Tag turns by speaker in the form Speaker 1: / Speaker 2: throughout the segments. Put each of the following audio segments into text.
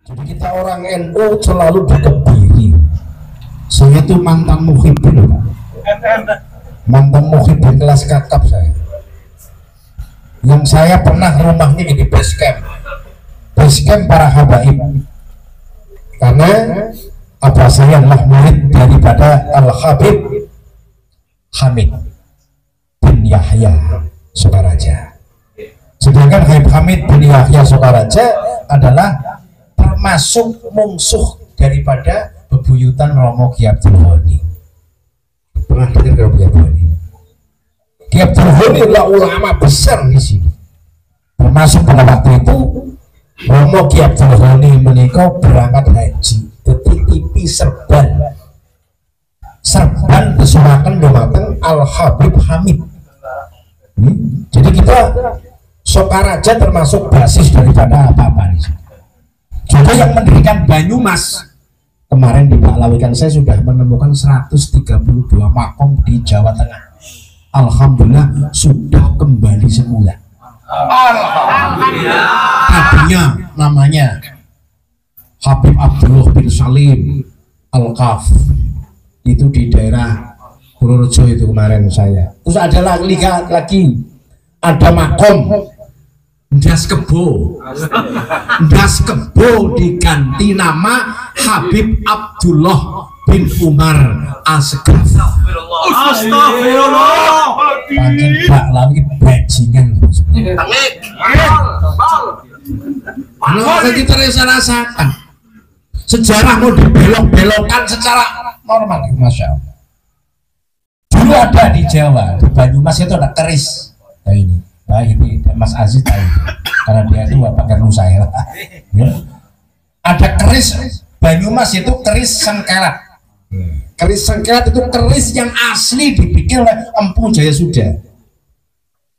Speaker 1: Jadi kita orang NU selalu dikebiri. Saya tuh mantan muhibin, mantan muhibin kelas kakap saya. Yang saya pernah rumahnya di base camp para habaib. Karena apa, saya adalah murid daripada Al-Habib Hamid bin Yahya Sukaraja. Sedangkan Habib Hamid bin Yahya Sukaraja adalah termasuk musuh daripada bebuyutan Romo Ki Abdul Ghani. Pernah dengar Romo Ki Abdul Ghani? Ki Abdul Ghani adalah ulama besar di sini. Termasuk pada waktu itu Romo Ki Abdul Ghani menikah berangkat haji, titipi serban kesurakan dumateng Al Habib Hamid. Jadi kita Sokaraja termasuk basis daripada apa-apa di sini. Juga yang mendirikan Banyumas kemarin di Paklawikan, saya sudah menemukan 132 makom di Jawa Tengah. Alhamdulillah sudah kembali semula. Alhamdulillah. Tadinya namanya Habib Abdullah bin Salim Al-Kaf, itu di daerah Purworejo itu kemarin saya. Terus ada lagi ada makom Ndas Kebo diganti nama Habib Abdullah bin Umar Asgaf. Astagfirullah. Panjen Paklawi bajingan. Kalau kita rasakan sejarah mau dibelok-belokkan secara normal, masya Allah. Dulu ada di Jawa, di Banyumas itu ada keris. Nah ini, ini Mas Aziz tahu, karena dia itu pakai saya. Ya. Ada keris Banyumas itu keris sengkelat. Keris sengkelat itu keris yang asli dibikin oleh Empu Jayasuda.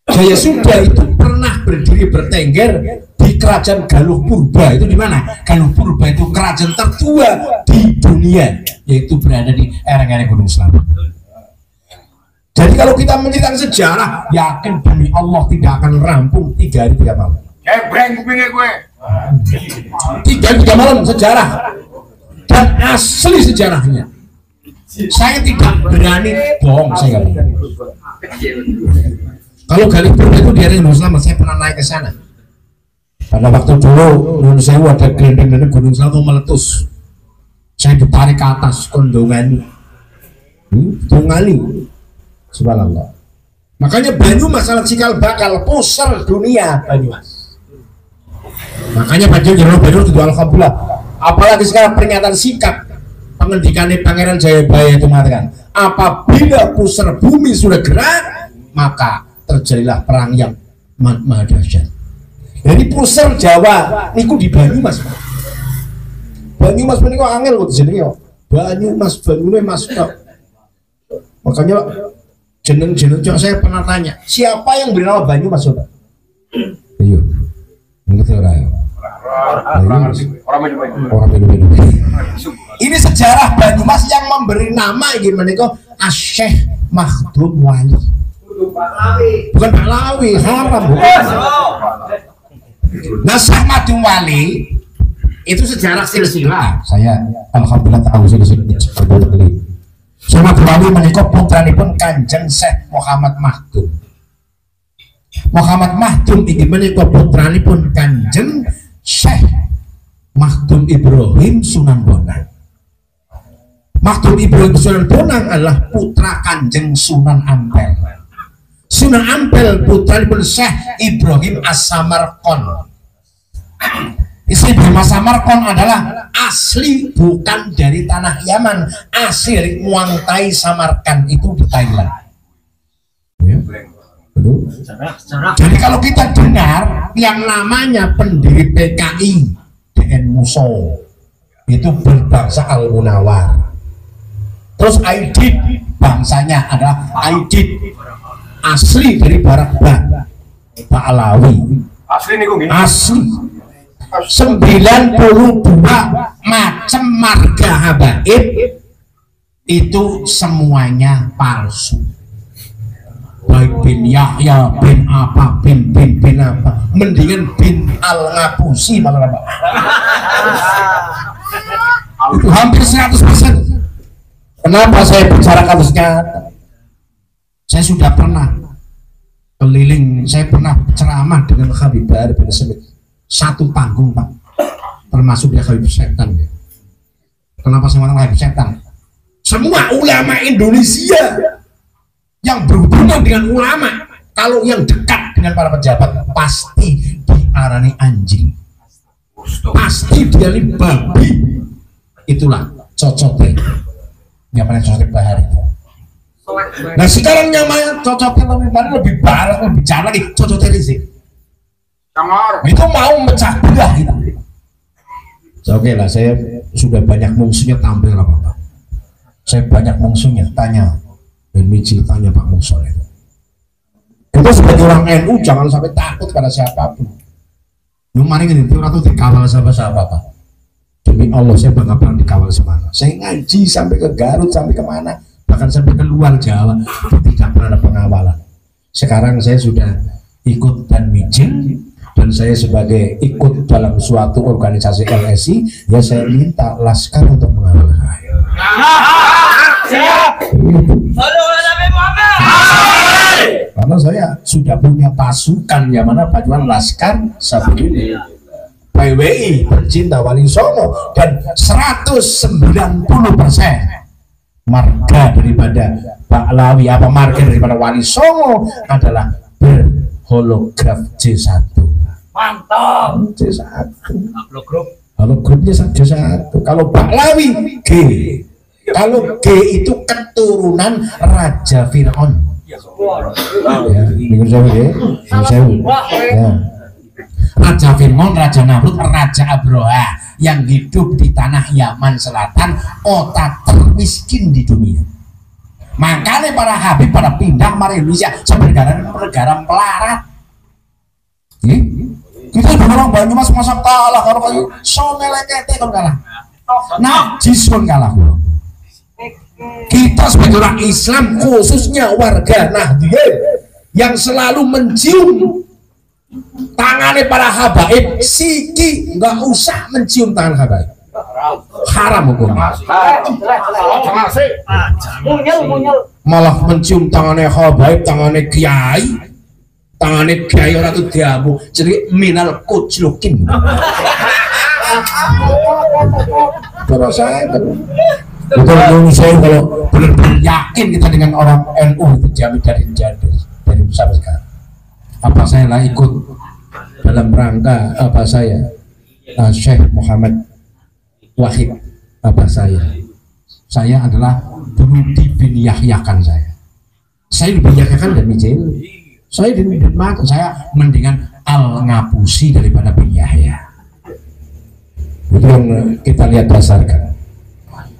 Speaker 1: Jayasuda itu pernah berdiri bertengger di kerajaan Galuh Purba. Itu di mana? Galuh Purba itu kerajaan tertua di dunia, yaitu berada di lereng-lereng Gunung Slamet. Jadi kalau kita menceritakan sejarah, yakin demi Allah tidak akan rampung 3 hari 3 malam.
Speaker 2: Breng kupingnya gue.
Speaker 1: 3 hari 3 malam sejarah dan asli sejarahnya. Saya tidak berani bohong, saya nggak berani. Kalau Galuh Purba itu di area Gunung Slamet, saya pernah naik ke sana. Pada waktu dulu Gunung Sewu ada gelendeng Gunung Slamet meletus. Saya ditarik ke atas kondongan, tungali. Subhanallah. Makanya Banyumas salat cikal bakal pusar dunia Banyumas. Makanya Banyumas itu alhamdulillah. Apalagi sekarang pernyataan sikap pengendikannya Pangeran Jayabaya itu mengatakan, apabila pusar bumi sudah gerak, maka terjadilah perang yang maha dahsyat. Jadi pusar Jawa niku di Banyumas. Banyumas menika angel kok jenenge. Banyumas kok. Makanya jeneng-jeneng saya pernah tanya, siapa yang beri nama Banyumas, coba? Ayo, begitu orang. Ini sejarah Banyumas yang memberi nama gimana kok Syekh Makhdum Wali. Bukan Pahlawi, haram. Nah, Syekh Makhdum Wali itu sejarah silsilah. Saya alhamdulillah tahu silsilah. Sama Wali menikah putranipun Kanjeng Syekh Muhammad Makhdum. Muhammad Makhdum ini menikah putranipun Kanjeng Syekh Makhdum Ibrahim Sunan Bonang. Makhdum Ibrahim Sunan Bonang adalah putra Kanjeng Sunan Ampel. Sunan Ampel putranipun Syekh Ibrahim As-Samarqand. Istri Bima Samarkand adalah asli bukan dari tanah Yaman, asli dari Muang Thai Samarkand itu di Thailand. Ya. Jadi kalau kita dengar yang namanya pendiri PKI DN Muso itu berbangsa Al-Munawar. Terus Aidit bangsanya adalah Aidit asli dari Barak Pak Alawi.
Speaker 2: Asli nih gue.
Speaker 1: Asli. 92 macam marga habaib itu semuanya palsu. Baik bin Yahya, bin apa, bin apa, mendingan bin Al Ngapusi malah apa. Itu hampir 100%. Kenapa saya bicara kasusnya? Saya sudah pernah keliling, saya pernah ceramah dengan Habib Bahar bin Smith satu panggung Pak, termasuk dia Habib Setan ya. Kenapa saya ngomong Habib Setan? Semua ulama Indonesia yang berhubungan dengan ulama, kalau yang dekat dengan para pejabat pasti diarani anjing, pasti dia ini babi. Itulah cocoknya yang mana cocoknya Bahar itu. Nah sekarang yang mana cocoknya lebih barat, lebih jalan lagi cocoknya Rizik. Itu mau mecah belah kita. Oke lah, saya sudah banyak musuhnya, tampil apa-apa. Saya banyak musuhnya, tanya dan Micil tanya Pak Musa itu. Kita sebagai orang NU jangan sampai takut pada siapapun. Kemarin ini itu dikawal siapa-siapa Pak. Demi Allah saya bangga pernah dikawal semana. Saya ngaji sampai ke Garut, sampai kemana, bahkan sampai ke luar Jawa, tidak pernah ada pengawalan. Sekarang saya sudah ikut dan Micil, dan saya sebagai ikut dalam suatu organisasi LSI, ya saya minta Laskar untuk mengawal saya. Karena saya sudah punya pasukan yang mana pasukan Laskar Sabudin, PWI Pencinta Wali Songo, dan 190% marga daripada Pahlawi apa marga daripada Wali Songo adalah berholograf J1. Mantap. C1. Holografnya J1. Kalau Pahlawi G. Kalau G itu keturunan Raja Fir'aun. Ya, Raja Fir'aun, Raja Namrud, Raja Abroha yang hidup di tanah Yaman Selatan, kota termiskin di dunia. Makanya para Habib pada pindah ke Indonesia sebagai negara melarat. Kita orang Banyumas masa kalah kalau kayu somelekete kan kalah. Najis kan kalah. Kita sebagai orang Islam khususnya warga Nahdien yang selalu mencium tangannya para habaib, siki nggak usah mencium tangan habaib. Haram hukumnya. Malah mencium tangannya habaib, tangannya kiai, tangannya kiai orang itu diamu, jadi minal kuclukin. Kalau saya betul saya kalau benar-benar yakin kita dengan orang NU itu jamin dari besar sekarang. Apa saya lah ikut dalam rangka apa saya Syekh Muhammad Wahid apa saya adalah dulu dibiniyahyakan saya dibiniyahyakan dan Mijil. Saya mendingan Al-Ngapusi daripada bin Yahya. Itu yang kita lihat dasarkan.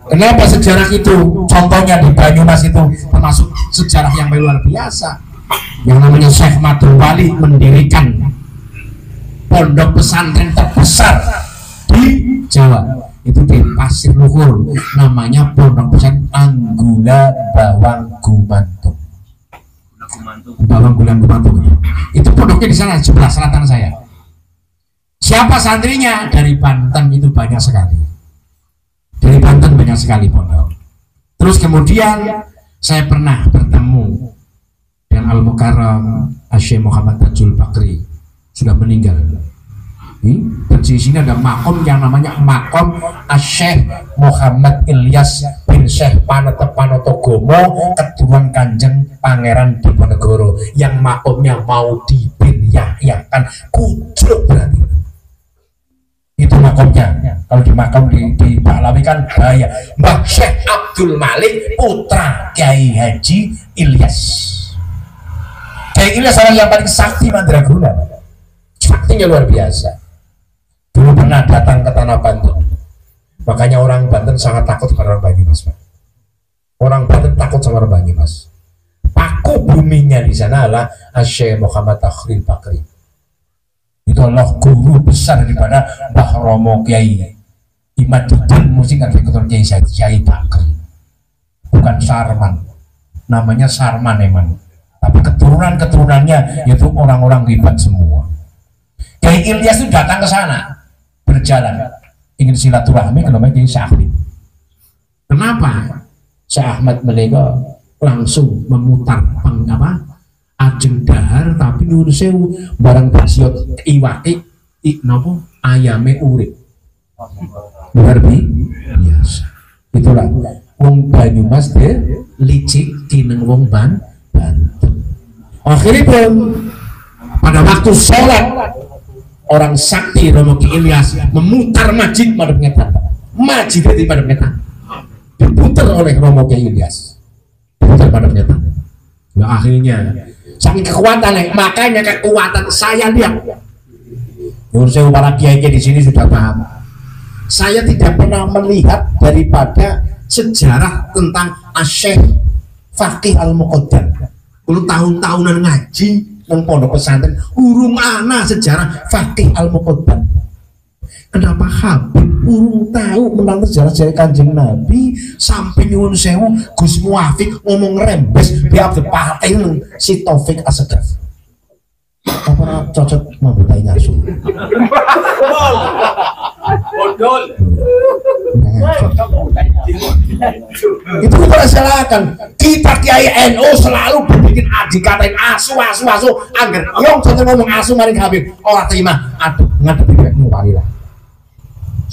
Speaker 1: Kenapa sejarah itu? Contohnya di Banyumas itu termasuk sejarah yang luar biasa. Yang namanya Syekh Madul Wali mendirikan pondok pesantren terbesar di Jawa. Itu di Pasir Luhur. Namanya pondok pesantren Anggula Bawang Gumantung. Bawang Gulang Gumantung itu pondoknya di sana sebelah selatan saya. Siapa santrinya? Dari Banten itu banyak sekali. Dari Banten banyak sekali pondok. Terus kemudian saya pernah bertemu dengan Al-Mukarram Syekh Muhammad Tajul Bakri, sudah meninggal. Dan di sini ada makom yang namanya makom Syekh Muhammad Ilyas bin Syekh Panotogomo, keturunan Kanjeng Pangeran Diponegoro, yang makomnya mau dibiniyahyakan kucluk berarti. Itu makomnya. Kalau di makom di Pahlawi kan bahaya. Mbah Syekh Abdul Malik putra Kiai Haji Ilyas. Kiai Ilyas orang yang paling sakti mandraguna. Saktinya luar biasa. Dulu pernah datang ke Tanah Banten, makanya orang Banten sangat takut pada orang Banyumas. Orang Banten takut sama orang Banyumas. Paku buminya di sana adalah Syekh Muhammad Takhril Bakri. Itu adalah guru besar daripada Mbah Romo Kiai Imaduddin Musik Arsitektur Kiai Bakri. Bukan Sarman, namanya Sarman emang. Tapi keturunannya yaitu orang-orang ribat semua. Kiai Ilyas itu datang ke sana, berjalan ingin silaturahmi ke namanya Kiai Syahid. Kenapa? Syekh Ahmad menika langsung memutar ajeng dahar tapi nyuwun sewu barang basiot iwake napa ayame urip. Luar biasa. Itulah wong Banyumas de licik kineng wong Banten. Akhirnya pada waktu sholat orang sakti Romo Ki Ilyas memutar majid madhep ngetan. Majid dari madhep ngetan diputar oleh Romo Ki Ilyas. Diputar madhep ngetan. Nah akhirnya saking kekuatan, makanya kekuatan saya lihat. Menurut saya para kiai di sini sudah paham. Saya tidak pernah melihat daripada sejarah tentang Syekh Fakih Al-Muqaddam. Kalau tahun-tahunan ngaji nang pondok pesantren, urung ana sejarah Fakih Al-Muqaddam. Kenapa Habib urung tahu menang sejarah Kanjeng Nabi sampai nyuwun sewu Gus Muafik ngomong rembes di Abdul Patih si Taufik Asegaf. Apa cocok membutai ngasu?
Speaker 2: Bodol.
Speaker 1: Itu kita silakan. Kita Kiai NU selalu berbikin aji katain asu angger yang contoh ngomong asu maring Habib orang terima aduh ngadepi wekmu walilah.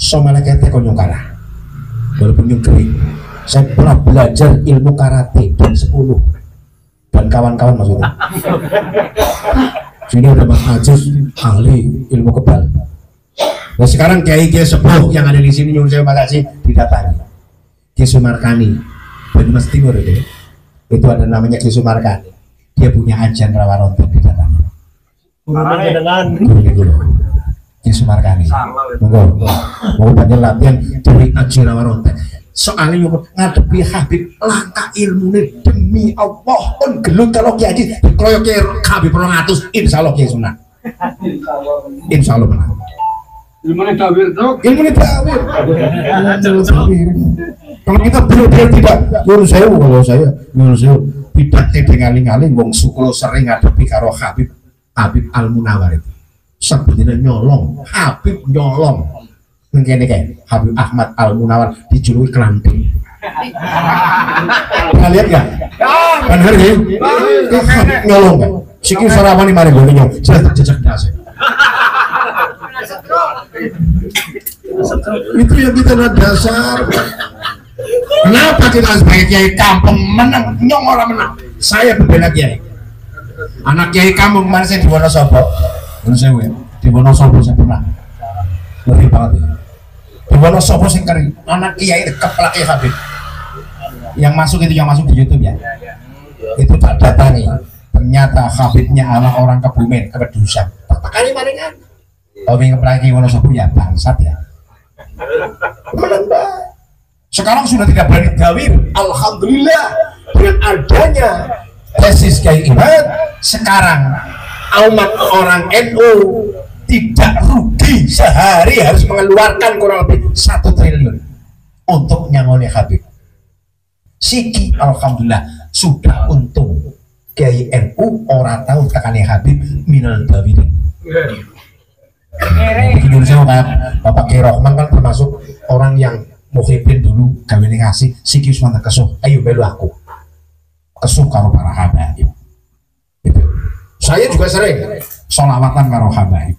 Speaker 1: Somala kete konyong kalah walaupun yang kering. Saya pernah belajar ilmu karate dan 10 dan kawan-kawan maksudnya. Sini ada Mas Ajis ahli ilmu kebal. Nah sekarang kiai-kiai sepuh yang ada di sini nyuwun saya makasih didatangi. Ki Sumarkani Banyumas Timur itu ada namanya Ki Sumarkani. Dia punya ajan rawaronten didatangi. Ki Sumarkani. Monggo. Mau banyak latihan dari aji rawaronten. Soalnya yang ngadepi Habib langkah ilmunya demi Allah pun gelut kalau Kiai Haji dikeroyok Habib 200 insya Allah Kiai Sunan insya Allah menang ilmunya tawir dok ilmunya tawir kalau kita benar-benar tidak nyuruh saya kalau saya nyuruh saya tidak dengan-ngaling wong sukulo sering ngadepi karo Habib Al-Munawar itu sebenarnya nyolong Habib nyolong mungkin kayak Habib Ahmad Al-Munawar dijuluki kelanting. Pernah lihat nggak? Kan hari ini nyolong nggak? Sikit sarapan ini mari gue nyolong. Saya terjejak dasar. Itu yang kita dasar. Kenapa kita sebagai kiai kampung menang? Nyong orang menang. Saya berbeda kiai. Anak kiai kampung kemarin saya di Wonosobo. Di Wonosobo saya pernah. Lebih banget ya. Di Wonosobo sing kering, anak kiai keplak Habib. Yang masuk di YouTube ya. Itu tak datangi. Ternyata Habibnya adalah orang Kebumen, Kepedusan. Kali maringan. Kalau ingin keplak Wonosobo ya bangsat ya. Sekarang sudah tidak berani gawir. Alhamdulillah dengan adanya tesis Kiai Imad sekarang umat orang NU tidak rugi sehari harus mengeluarkan kurang lebih 1 triliun untuk nyangoni Habib. Siki alhamdulillah sudah untung Kiai NU orang tahu tekane Habib minal dawirin. Indonesia Bapak Kiai Rohman kan termasuk orang yang muhibin dulu gawe ngasih siki semangat kesuh ayo belu aku kesuh karo para habaib. Saya juga sering sholawatan karo habaib.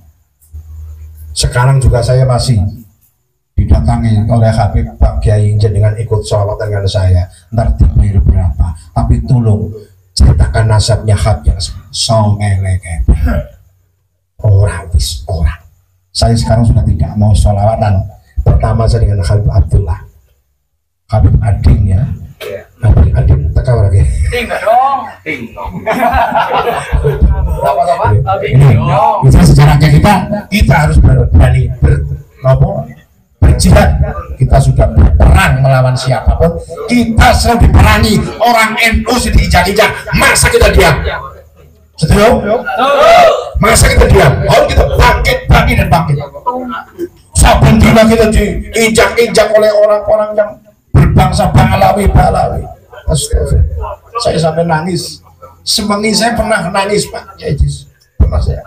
Speaker 1: Sekarang juga saya masih didatangi oleh Habib Pak Kiai jenengan ikut sholawatan dengan saya ntar dibayar berapa tapi tolong ceritakan nasabnya Habib yang songeleke orang saya sekarang sudah tidak mau sholawatan. Pertama saya dengan Habib Abdullah Habib Ading ya Habib Ading teka lagi ini sejarahnya kita harus berani berjihad. Kita sudah berperang melawan siapapun, kita selalu diperangi orang NU diinjak-injak, masa kita diam? Setuju? Masa kita diam? Harus kita bangkit dan bangkit. Saben dina kita diinjak-injak oleh orang-orang yang berbangsa Balawi. Astagfirullah. Saya sampai nangis. Semengi saya pernah nangis Pak Kiai. Pernah saya.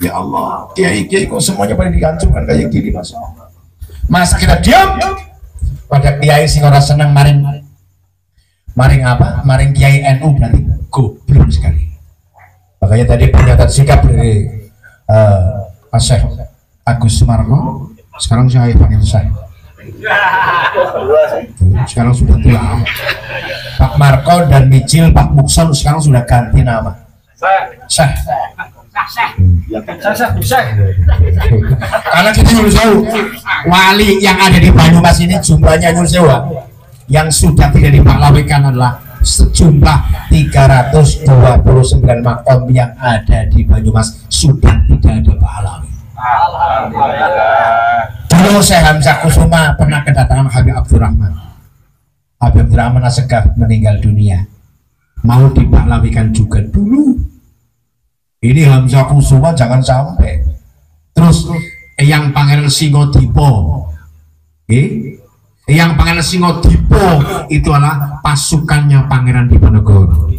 Speaker 1: Ya Allah, kiai kok semuanya pada dihancurkan kayak gini masa kita diam? pada kiai sing ora seneng maring apa? Maring kiai NU berarti goblok sekali. Makanya tadi pernyataan sikap dari Syekh Agus Sumarko, sekarang saya panggil saya. Sekarang sudah tua. Pak Marko dan Mijil, Pak Mukson sekarang sudah ganti nama. Syekh. Karena kita nyuruh sewu, wali yang ada di Banyumas ini jumlahnya nyuruh sewu, yang sudah tidak dipahlawikan adalah sejumlah 329 makom yang ada di Banyumas sudah tidak ada pahlawi. Dulu Syekh Hamzah Kusuma pernah kedatangan Habib Abdurrahman. Habib Abdurrahman Assegaf meninggal dunia, mau dipahlawikan juga dulu. Ini Hamzah Kusuma jangan sampai. Terus yang Pangeran Singodipo, yang Pangeran Singodipo itu adalah pasukannya Pangeran Diponegoro.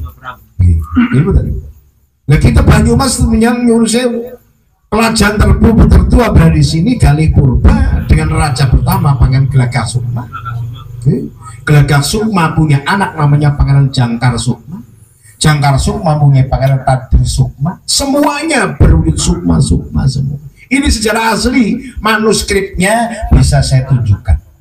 Speaker 1: Ini betul. Nah kita Banyumas yang nyuruh sewu. Kerajaan tertua berada di sini Galih Purba dengan raja pertama Pangeran Gelagah Sukma. Gelagah Sukma punya anak namanya Pangeran Jangkar Sukma. Jangkar Sukma punya Pangeran Tadir Sukma. Semuanya berwujud Sukma semua. Ini sejarah asli, manuskripnya bisa saya tunjukkan.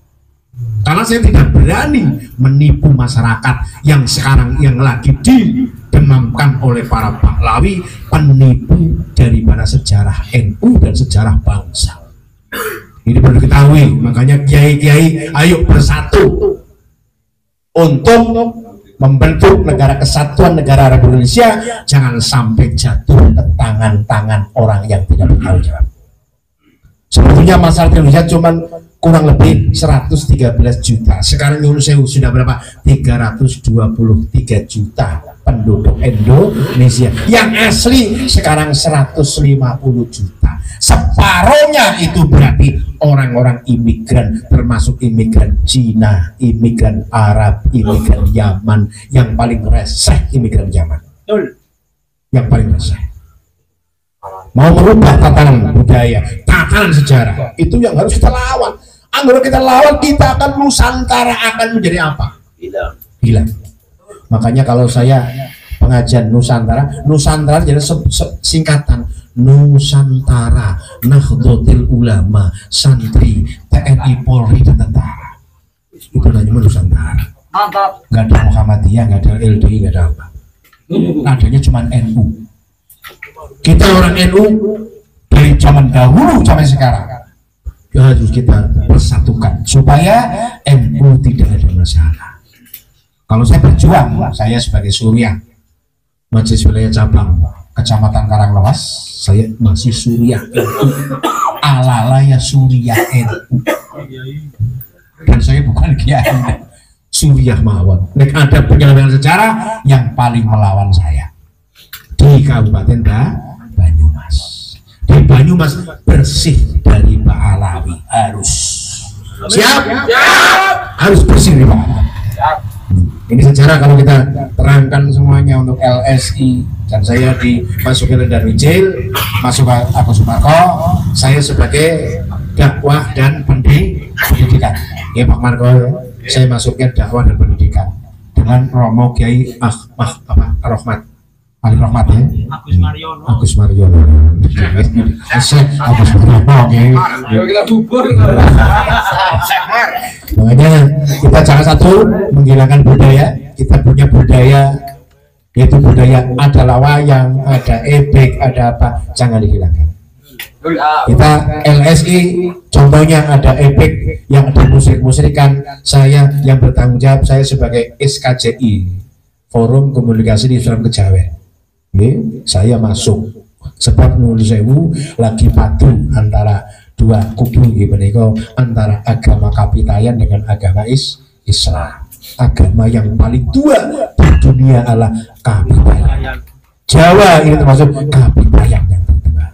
Speaker 1: Karena saya tidak berani menipu masyarakat yang sekarang yang lagi didemamkan oleh para pahlawi, penipu daripada sejarah NU dan sejarah bangsa. Ini perlu diketahui, makanya kiai-kiai ayo bersatu untuk membentuk negara kesatuan negara Republik Indonesia, jangan sampai jatuh ke tangan-tangan orang yang tidak bertanggung jawab. Sebetulnya masalah Indonesia cuma kurang lebih 113 juta. Sekarang Indonesia sudah berapa? 323 juta penduduk Indonesia. Yang asli sekarang 150 juta. Separohnya itu berarti orang-orang imigran, termasuk imigran Cina, imigran Arab, imigran Yaman. Yang paling reseh imigran Yaman. Yang paling reseh. Mau merubah tatanan budaya, tatanan sejarah, itu yang harus kita lawan. Kalau kita lawan, kita akan Nusantara akan menjadi apa? Hilang. Makanya kalau saya pengajian Nusantara, Nusantara jadi singkatan Nusantara, Nahdlatul Ulama, Santri, TNI, Polri, dan tentara. Itu namanya Nusantara. Nggak ada Muhammadiyah, nggak ada LDI, nggak ada apa. Adanya cuma NU. Kita orang NU dari zaman dahulu sampai sekarang harus kita persatukan supaya NU tidak ada masalah. Kalau saya berjuang, saya sebagai Surya Majelis Wilayah Cabang Kecamatan Karanglewas, saya masih Surya NU, alalaya Surya NU, dan saya bukan kiai, Surya mawon. Ada penyelenggaraan sejarah yang paling melawan saya di Kabupaten Banyumas. Di Banyumas bersih dari pahlawi, harus siap? Harus bersih dari pahlawi. Ini sejarah kalau kita terangkan semuanya untuk LSI, dan saya dimasukin dan Wijil, masuk Agus Sumarko, saya sebagai dakwah dan pendidikan. Ya Pak Marko, saya masuknya dakwah dan pendidikan dengan Romo Kiai Rahmat Ali Rahmat ya, Agus Mariono, kita bubur. Makanya kita jangan satu menghilangkan budaya. Kita punya budaya, yaitu budaya ada wayang, ada ebek, ada apa, jangan dihilangkan. Kita LSI contohnya ada ebek yang ada musik-musikan, saya yang bertanggung jawab, saya sebagai SKJI Forum Komunikasi di Islam Kejawen. Saya masuk sebab nulis sewu lagi padu antara dua kubu gitu, antara agama Kapitayan dengan agama Islam. Agama yang paling tua di dunia adalah Kapitayan. Jawa ini termasuk Kapitayan yang tertua.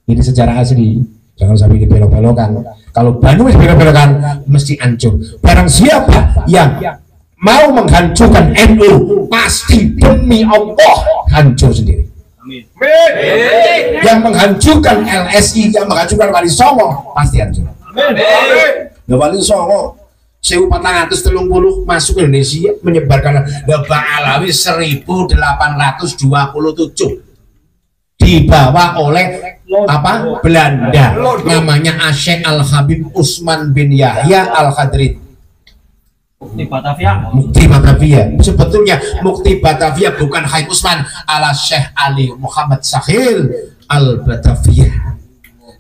Speaker 1: Ini sejarah asli, jangan sampai dibelok-belokkan. Kalau Banyumas belok-belokkan mesti hancur. Barang siapa yang mau menghancurkan NU, pasti demi Allah hancur sendiri. Amin. Yang menghancurkan LSI, yang menghancurkan Wali Songo, pasti hancur. Amin. Wali Songo 1430 masuk ke Indonesia, menyebarkan dakwah Alawi 1827 dibawa oleh apa? Belanda, namanya Asyik Al-Habib Usman bin Yahya Al-Khadrid. Mukti Batavia. Sebetulnya Mukti Batavia bukan Habib Usman, ala Syekh Ali Muhammad Sakhir Al-Batavia,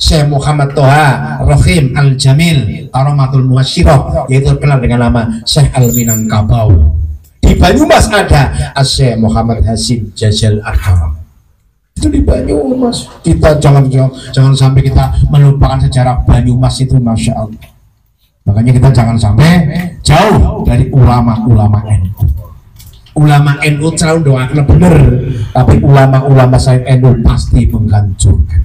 Speaker 1: Syekh Muhammad Toha Rohim Al-Jamil Karomatul Muwasyirah, yaitu kenal dengan nama Syekh Al-Minangkabau. Di Banyumas ada Syekh Muhammad Hasim Jajal Ar-Karam. Itu di Banyumas. Kita jangan sampai kita melupakan sejarah Banyumas itu, Masya Allah. Makanya kita jangan sampai jauh dari ulama-ulama NU. Ulama NU selalu doakan benar, tapi ulama-ulama selain NU pasti menghancurkan.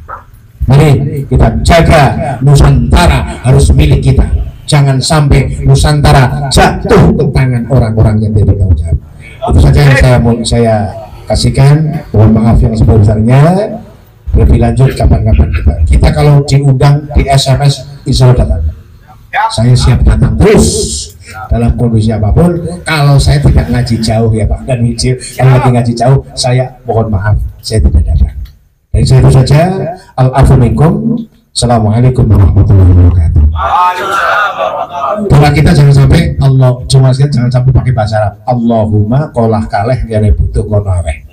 Speaker 1: Mari kita jaga Nusantara, harus milik kita. Jangan sampai Nusantara jatuh ke tangan orang-orang yang tidak tahu jawab. Itu saja yang saya kasihkan. Mohon maaf yang sebesar-besarnya. Lebih lanjut kapan-kapan kita kalau diundang di SMS insya Allah datang. Saya siap datang terus dalam kondisi apapun. Kalau saya tidak ngaji jauh ya Pak dan Wicil, kalau lagi ngaji jauh saya mohon maaf saya tidak datang. Dari saya itu saja. Al-Afumingkum. Assalamualaikum warahmatullahi wabarakatuh. Doa kita jangan sampai jangan sampai pakai bahasa Arab. Allahumma qolah kaleh ya butuh konaweh.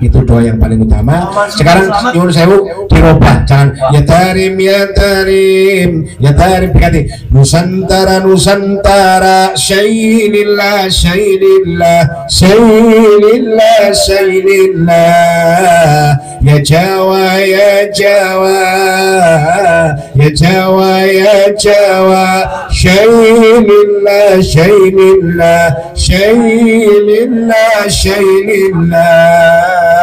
Speaker 1: Itu doa yang paling utama. Sekarang nyuwun sewu dirubah, jangan ya tarim ya tarim ya tarim ganti Nusantara Nusantara syailillah syailillah syailillah syailillah ya Jawa ya Jawa ya Jawa ya Jawa syailillah syailillah syailillah syailillah.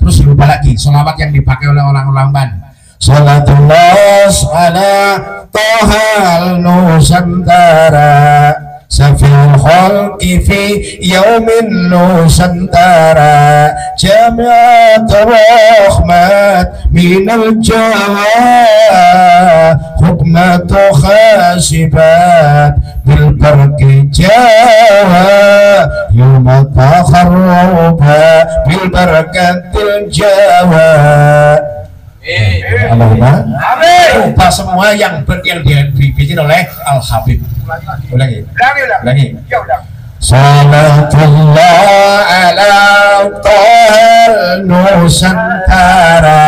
Speaker 1: Terus lupa lagi sholawat yang dipakai oleh orang-orang Ban. Salatullah ala Tohal Nusantara Safil khalqi fi yaumin Nusantara Jami'at rahmat minal jawa hukmatu khasibat bil barki jawa yawma takharruba bil barakatil jawa. Allahumma amin. Lupa semua yang dibikin oleh Al-Habib. Ulangi. Ya udah. Salatullah ala Tohal Nusantara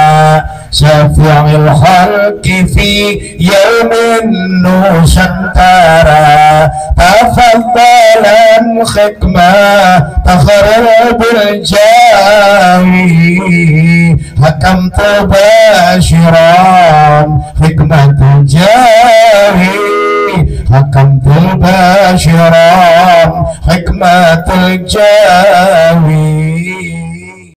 Speaker 1: Syafi'il khalqi fi yaumin Nusantara tafaddalan khikmah takharul bil jawi hakam tabashiran hikmatul jawi hakam tabashiran hikmatul jawi.